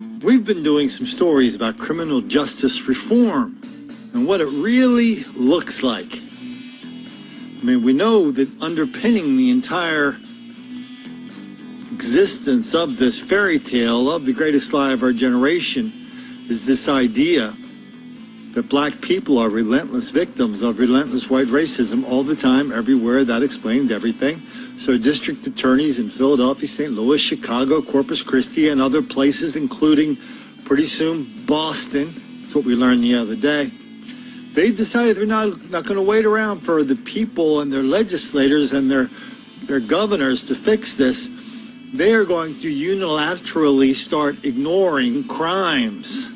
We've been doing some stories about criminal justice reform and what it really looks like. I mean, we know that underpinning the entire existence of this fairy tale of the greatest lie of our generation is this idea that black people are relentless victims of relentless white racism all the time, everywhere. That explains everything. So district attorneys in Philadelphia, St. Louis, Chicago, Corpus Christi, and other places, including pretty soon Boston, that's what we learned the other day, they decided they're not going to wait around for the people and their legislators and their governors to fix this. They are going to unilaterally start ignoring crimes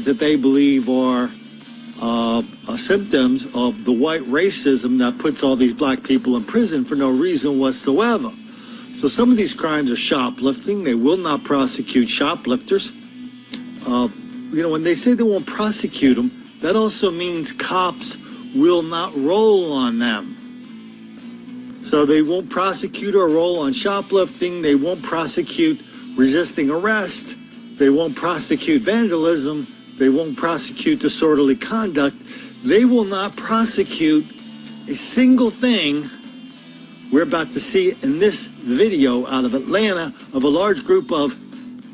that they believe are symptoms of the white racism that puts all these black people in prison for no reason whatsoever. So some of these crimes are shoplifting. They will not prosecute shoplifters. When they say they won't prosecute them, that also means cops will not roll on them. So they won't prosecute or roll on shoplifting. They won't prosecute resisting arrest. They won't prosecute vandalism. They won't prosecute disorderly conduct. They will not prosecute a single thing we're about to see in this video out of Atlanta of a large group of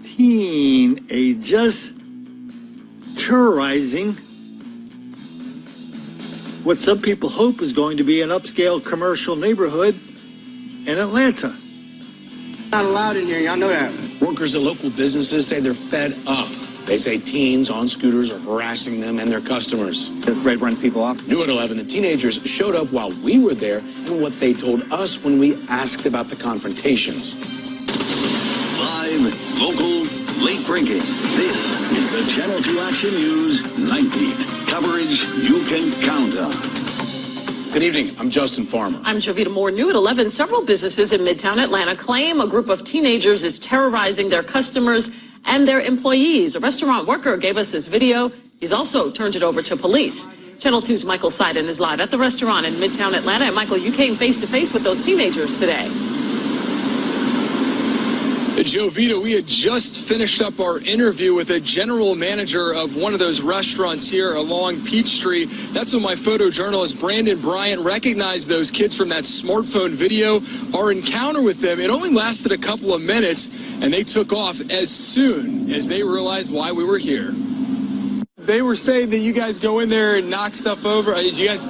teenagers terrorizing what some people hope is going to be an upscale commercial neighborhood in Atlanta. Not allowed in here, y'all know that. Workers at local businesses say they're fed up. They say teens on scooters are harassing them and their customers. The red runs people off. New at 11, the teenagers showed up while we were there and what they told us when we asked about the confrontations. Live, local, late breaking. This is the Channel 2 Action News Night Beat. Coverage you can count on. Good evening. I'm Justin Farmer. I'm Jovita Moore. New at 11, several businesses in Midtown Atlanta claim a group of teenagers is terrorizing their customers and their employees. A restaurant worker gave us this video. He's also turned it over to police. Channel 2's Michael Seiden is live at the restaurant in Midtown Atlanta. And Michael, you came face to face with those teenagers today. Jovita, we had just finished up our interview with a general manager of one of those restaurants here along Peachtree. That's when my photojournalist Brandon Bryant recognized those kids from that smartphone video. Our encounter with them, it only lasted a couple of minutes, and they took off as soon as they realized why we were here. They were saying that you guys go in there and knock stuff over. Did you guys,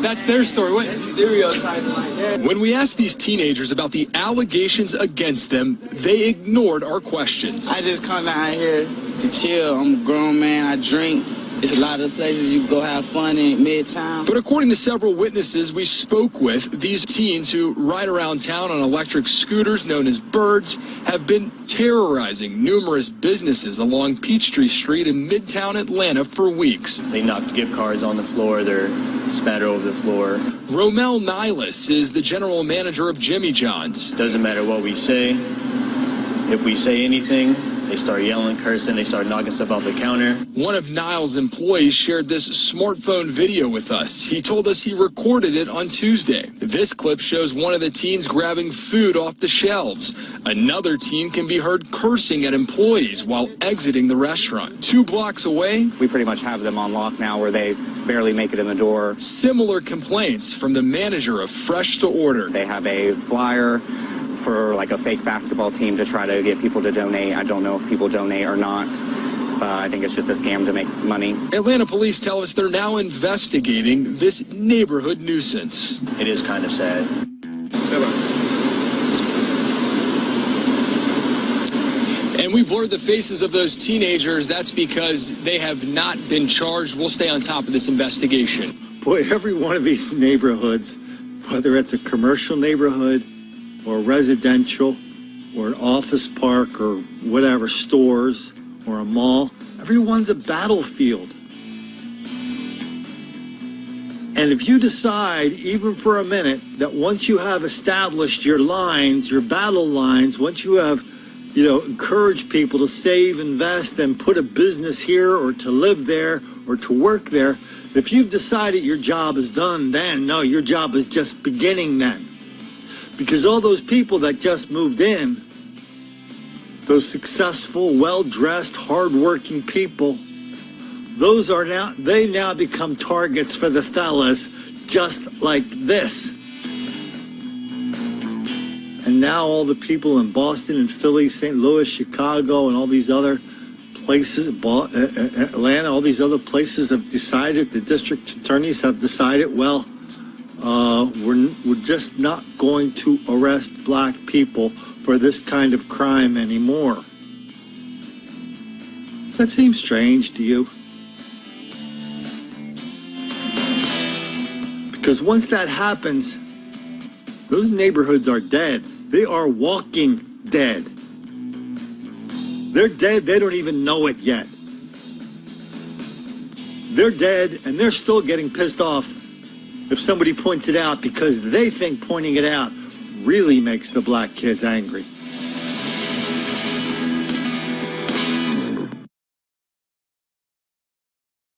that's their story. What? That's stereotyping like that. When we asked these teenagers about the allegations against them, they ignored our questions. I just come down here to chill. I'm a grown man. I drink. There's a lot of places you can go have fun in Midtown. But according to several witnesses we spoke with, these teens who ride around town on electric scooters known as birds have been terrorizing numerous businesses along Peachtree Street in Midtown Atlanta for weeks. They knocked gift cards on the floor. They're spattered over the floor. Romel Niles is the general manager of Jimmy John's. Doesn't matter what we say. If we say anything, they start yelling, cursing, they start knocking stuff off the counter. One of Niles' employees shared this smartphone video with us. He told us he recorded it on Tuesday. This clip shows one of the teens grabbing food off the shelves. Another teen can be heard cursing at employees while exiting the restaurant. 2 blocks away, we pretty much have them on lock now where they barely make it in the door. Similar complaints from the manager of Fresh to Order. They have a flyer for like a fake basketball team to try to get people to donate. I don't know if people donate or not. I think it's just a scam to make money. Atlanta police tell us they're now investigating this neighborhood nuisance. It is kind of sad. And we blurred the faces of those teenagers. That's because they have not been charged. We'll stay on top of this investigation. Boy, every one of these neighborhoods, whether it's a commercial neighborhood or residential or an office park or whatever, stores or a mall, everyone's a battlefield. And if you decide, even for a minute, that once you have established your lines, your battle lines, once you have, encouraged people to save, invest, and put a business here or to live there or to work there, if you've decided your job is done then, no, your job is just beginning then. Because all those people that just moved in, those successful, well-dressed, hard-working people, they now become targets for the fellas just like this. And now all the people in Boston and Philly, St. Louis, Chicago, and all these other places, Atlanta, all these other places have decided, the district attorneys have decided, well, we're just not going to arrest black people for this kind of crime anymore. Does that seem strange to you? Because once that happens, those neighborhoods are dead. They are walking dead. They're dead. They don't even know it yet. They're dead, and they're still getting pissed off if somebody points it out because they think pointing it out really makes the black kids angry.